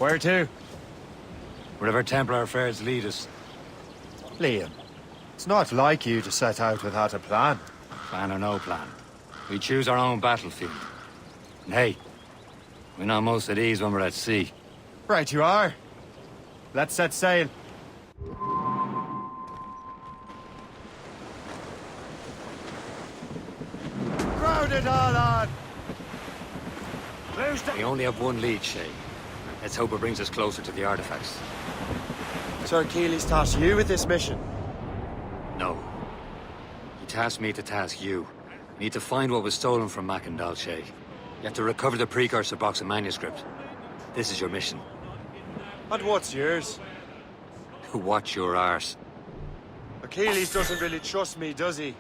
Where to? Wherever Templar affairs lead us. Liam, it's not like you to set out without a plan. Plan or no plan. We choose our own battlefield. And hey, we're not most at ease when we're at sea. Right you are. Let's set sail. Crowd it all on! We only have one lead, Shay. Let's hope it brings us closer to the artifacts. Sir Keely's tasked you with this mission. No. He tasked me to task you. You need to find what was stolen from Mackandal, Shay. You have to recover the precursor box of manuscript. This is your mission. And what's yours? Watch your arse. Achilles doesn't really trust me, does he?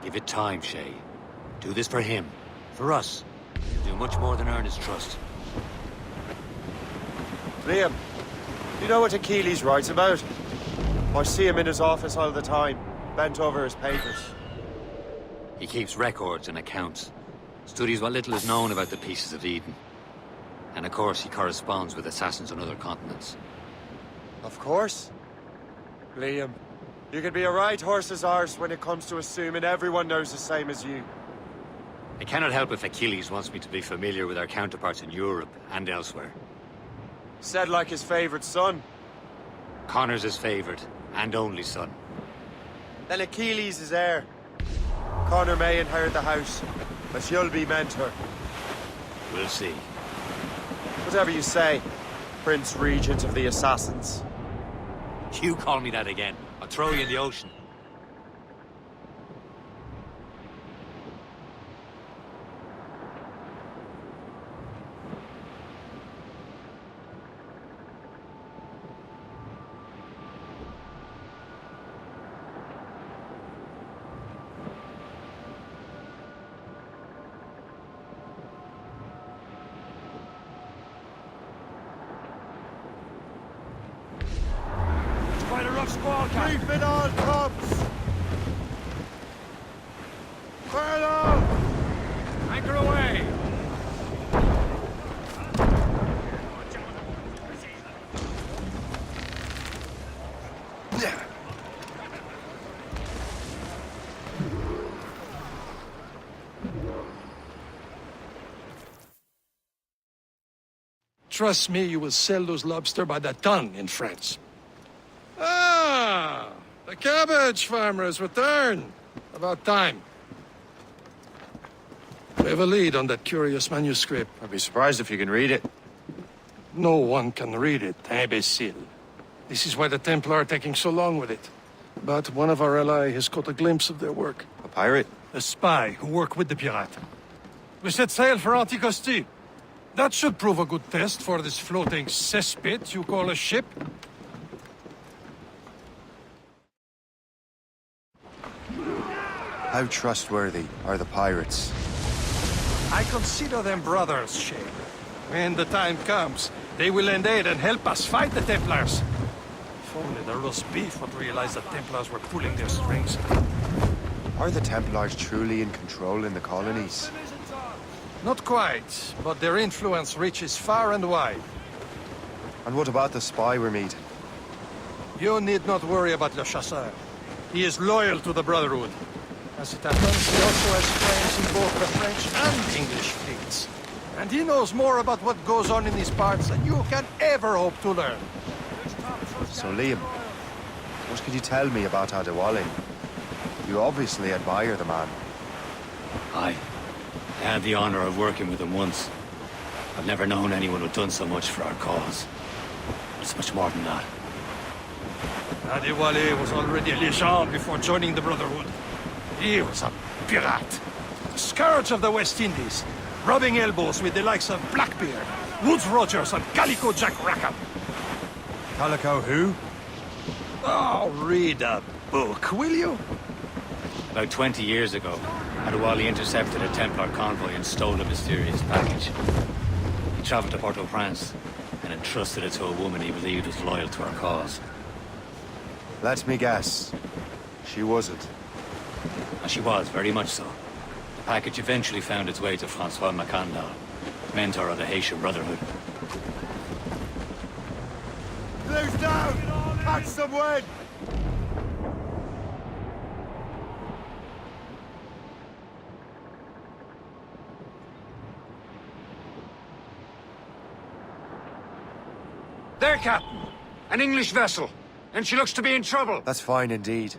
Give it time, Shay. Do this for him. For us. You'll do much more than earn his trust. Liam, you know what Achilles writes about? I see him in his office all the time, bent over his papers. He keeps records and accounts. Studies what little is known about the pieces of Eden. And of course, he corresponds with assassins on other continents. Of course. Liam, you can be a right horse's arse when it comes to assuming everyone knows the same as you. I cannot help if Achilles wants me to be familiar with our counterparts in Europe and elsewhere. Said like his favorite son. Connor's his favorite and only son. Then Achilles is heir. Connor may inherit the house, but you'll be mentor. We'll see. Whatever you say, Prince Regent of the Assassins. You call me that again, I'll throw you in the ocean. Quite a rough squall, Captain. Keep it on, Cubs! Furlough! Anchor away! Trust me, you will sell those lobster by the ton in France. Ah, the cabbage farmer has returned. About time. We have a lead on that curious manuscript. I'd be surprised if you can read it. No one can read it, imbecile. This is why the Templar are taking so long with it. But one of our allies has caught a glimpse of their work. A pirate? A spy who worked with the pirate. We set sail for Anticosti. That should prove a good test for this floating cesspit you call a ship. How trustworthy are the pirates? I consider them brothers, Shay. When the time comes, they will lend aid and help us fight the Templars. If only the roast beef would realize the Templars were pulling their strings. Are the Templars truly in control in the colonies? Not quite, but their influence reaches far and wide. And what about the spy we're meeting? You need not worry about Le Chasseur. He is loyal to the Brotherhood. As it happens, he also has friends in both the French and English fleets. And he knows more about what goes on in these parts than you can ever hope to learn. So Liam, what could you tell me about Adewale? You obviously admire the man. I had the honor of working with him once. I've never known anyone who'd done so much for our cause. It's much more than that. Adewale was already a legend before joining the Brotherhood. He was a pirate. The scourge of the West Indies, rubbing elbows with the likes of Blackbeard, Woodes Rogers, and Calico Jack Rackham. Calico who? Oh, read a book, will you? About 20 years ago, Adewale intercepted a Templar convoy and stole a mysterious package. He traveled to Port-au-Prince and entrusted it to a woman he believed was loyal to our cause. Let me guess. She wasn't. And she was, very much so. The package eventually found its way to Francois Mackandal, mentor of the Haitian Brotherhood. Blue's down! Catch some wind! There, Captain. An English vessel. And she looks to be in trouble. That's fine indeed.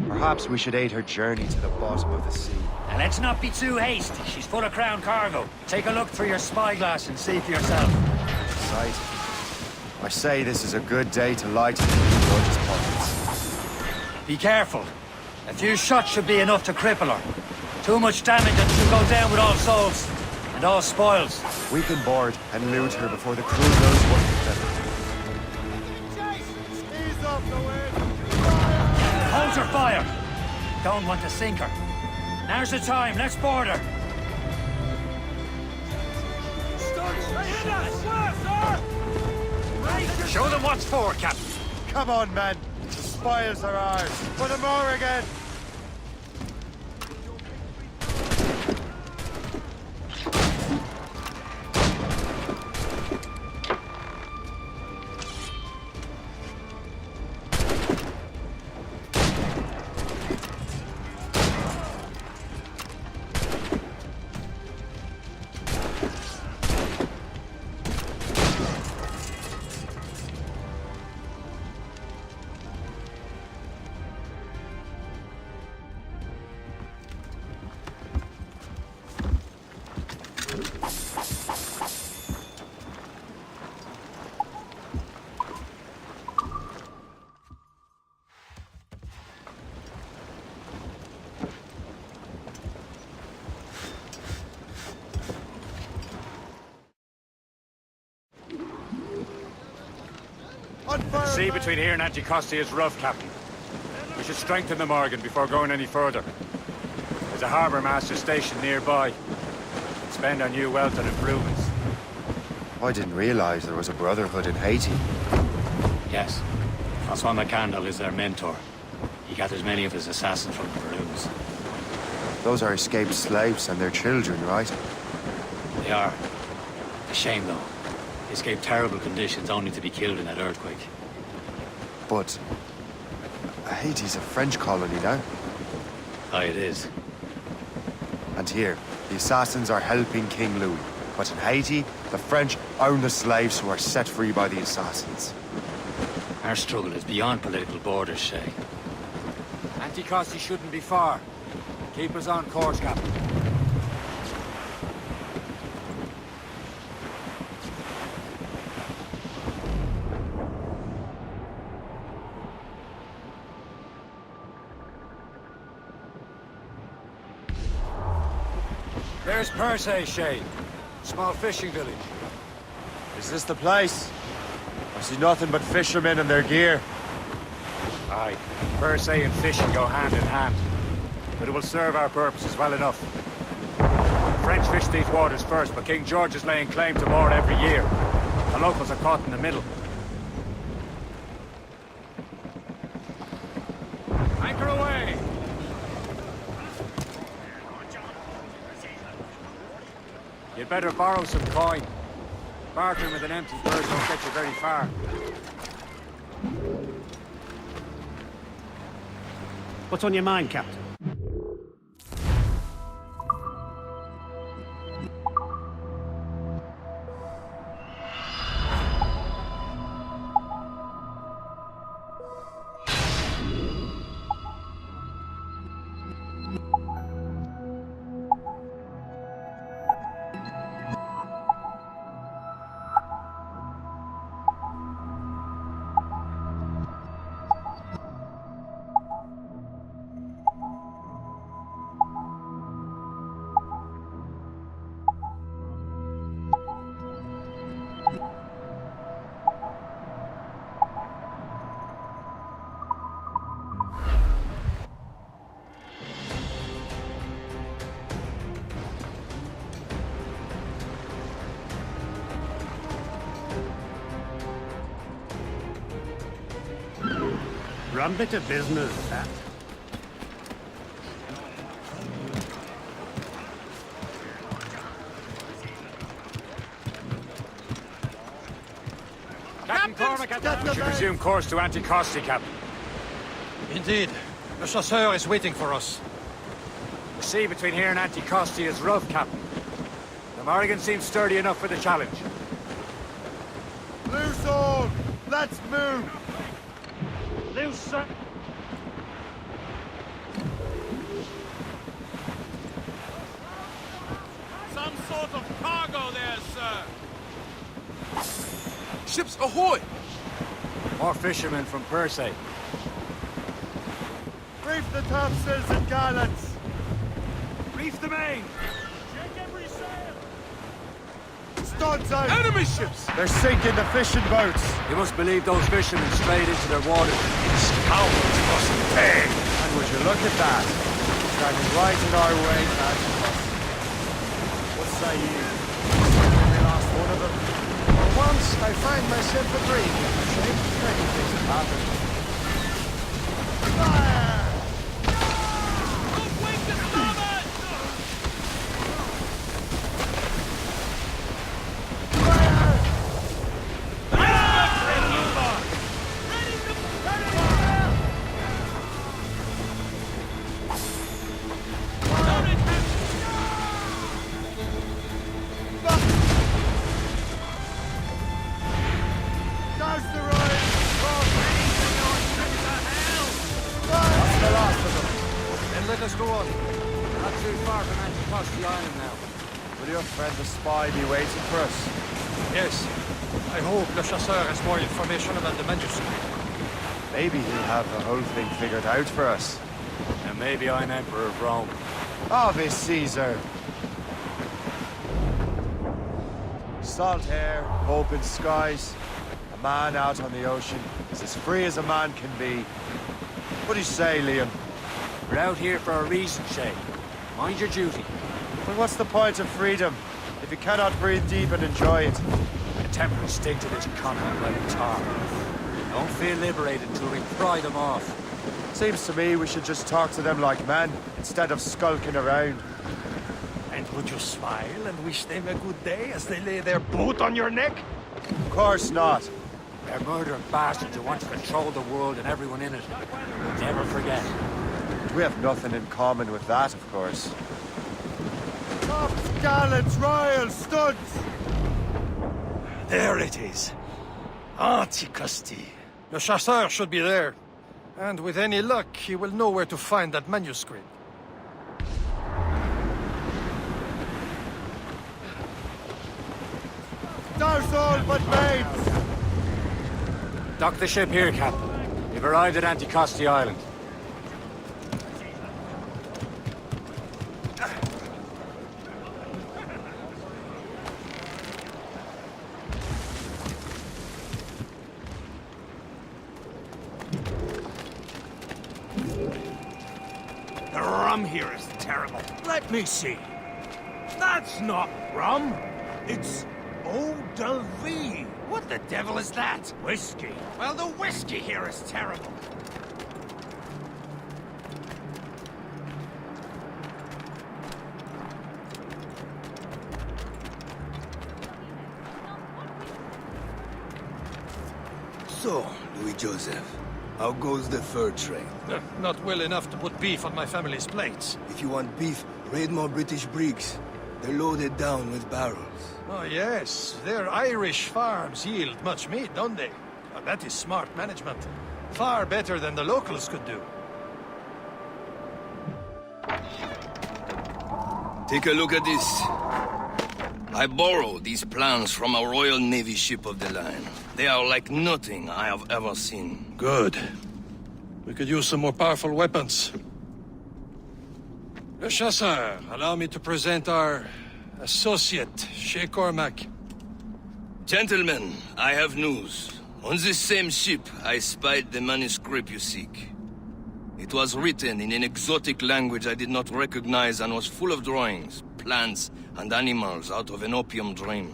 Perhaps we should aid her journey to the bottom of the sea. And let's not be too hasty. She's full of crown cargo. Take a look through your spyglass and see for yourself. Sight. I say this is a good day to lighten George's pockets. Be careful. A few shots should be enough to cripple her. Too much damage and she'll go down with all souls. And all spoils. We can board and loot her before the crew knows what hit them. Ease off the wind! Hold your fire! Don't want to sink her. Now's the time, let's board her! Show them what's for, Captain. Come on, men! The spoils are ours! Put them over again! The sea between here and Anticosti is rough, Captain. We should strengthen the Morgan before going any further. There's a harbour master stationed nearby. Spend our new wealth on improvements. I didn't realize there was a brotherhood in Haiti. Yes. Francois McCandle is their mentor. He gathers many of his assassins from the Maroons. Those are escaped slaves and their children, right? They are. A shame, though. They escaped terrible conditions only to be killed in that earthquake. But Haiti's a French colony now. Aye, it is. And here, the assassins are helping King Louis. But in Haiti, the French own the slaves who are set free by the assassins. Our struggle is beyond political borders, Shay. Anticosti shouldn't be far. Keep us on course, Captain. There's Perse, Shay. Small fishing village. Is this the place? I see nothing but fishermen and their gear. Aye. Perse and fishing go hand in hand. But it will serve our purposes well enough. The French fish these waters first, but King George is laying claim to more every year. The locals are caught in the middle. Anchor away! You'd better borrow some coin. Bartering with an empty purse won't get you very far. What's on your mind, Captain? Rum bit of business, that. We should resume course to Anticosti, Captain. Indeed. Le Chasseur is waiting for us. The sea between here and Anticosti is rough, Captain. The Morrigan seems sturdy enough for the challenge. Loose all! Let's move! Loose, sir. Some sort of cargo there, sir. Ships ahoy! More fishermen from Persay. Reef the topsails and gallants! Reef the main! Check every sail! Studs out! Enemy ships! They're sinking the fishing boats! You must believe those fishermen strayed into their waters. Scoundrels must pay! And would you look at that? Standing right in our way, lads. What say you? We lost one of them. For once, I find myself agreeing with the shape. Many things have happened. Fire! Don't wait to starboard! Douse the royal! The last of them. Then let us go on. Not too far from Anticosti Island now. Will your friend the spy be waiting for us? Yes. I hope Le Chasseur has more information about the manuscript. Maybe he'll have the whole thing figured out for us. And maybe I'm Emperor of Rome. Ave Caesar! Salt air, open skies. A man out on the ocean is as free as a man can be. What do you say, Liam? We're out here for a reason, Shay. Mind your duty. Well, what's the point of freedom if you cannot breathe deep and enjoy it? The Templars stick to this continent like tar. Don't feel liberated until we pry them off. Seems to me we should just talk to them like men, instead of skulking around. And would you smile and wish them a good day as they lay their boot on your neck? Of course not. They're murdering bastards who want to control the world and everyone in it. Never forget. We have nothing in common with that, of course. Tops, gallants, royals, studs! There it is. Anticosti. Le Chasseur should be there. And with any luck, he will know where to find that manuscript. Douse all but mates! Dock the ship here, Captain. We've arrived at Anticosti Island. The rum here is terrible. Let me see. That's not rum. It's eau de vie. What the devil is that? Whiskey. Well, the whiskey here is terrible. So, Louis Joseph, how goes the fur trade? Not well enough to put beef on my family's plates. If you want beef, raid more British brigs. They're loaded down with barrels. Oh, yes. Their Irish farms yield much meat, don't they? That is smart management. Far better than the locals could do. Take a look at this. I borrowed these plans from a Royal Navy ship of the line. They are like nothing I have ever seen. Good. We could use some more powerful weapons. Le Chasseur, allow me to present our associate, Shay Cormac. Gentlemen, I have news. On this same ship, I spied the manuscript you seek. It was written in an exotic language I did not recognize and was full of drawings, plants, and animals out of an opium dream.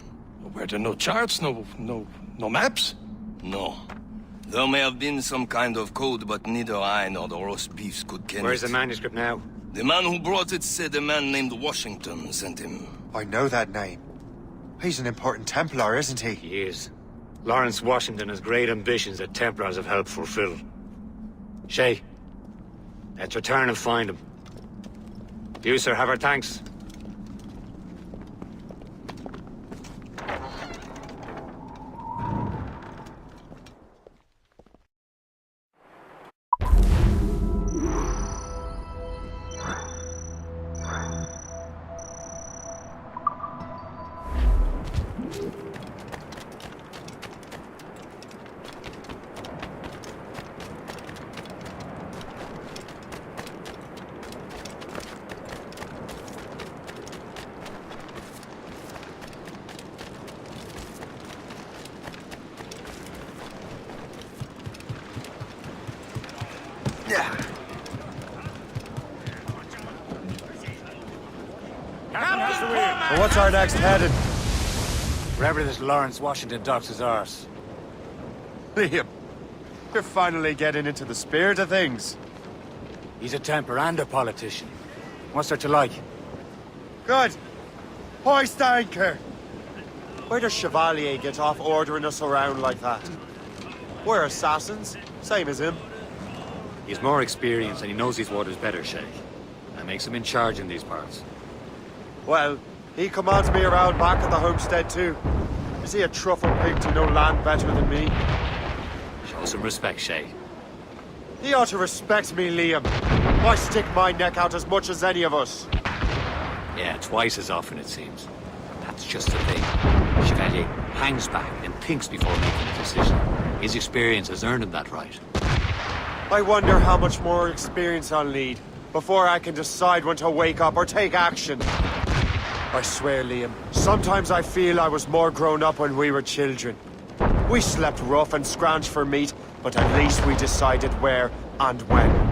Were there no charts, no maps? No. There may have been some kind of code, but neither I nor the roast beefs could ken Where's it. the manuscript now? The man who brought it said a man named Washington sent him. I know that name. He's an important Templar, isn't he? He is. Lawrence Washington has great ambitions that Templars have helped fulfill. Shay, let's return and find him. You, sir, have our thanks. Well, what's our next heading? Wherever this Lawrence Washington docks is ours. Liam, you're finally getting into the spirit of things. He's a Templar and a politician. What's there to like? Good. Hoist anchor. Where does Chevalier get off ordering us around like that? We're assassins, same as him. He's more experienced and he knows these waters better, Shay. That makes him in charge in these parts. Well, he commands me around back at the homestead too. Is he a truffle pig to know land better than me? Show some respect, Shay. He ought to respect me, Liam. I stick my neck out as much as any of us. Yeah, twice as often it seems. That's just the thing. Chevalier hangs back and thinks before making a decision. His experience has earned him that right. I wonder how much more experience I'll need before I can decide when to wake up or take action. I swear, Liam, sometimes I feel I was more grown up when we were children. We slept rough and scrounged for meat, but at least we decided where and when.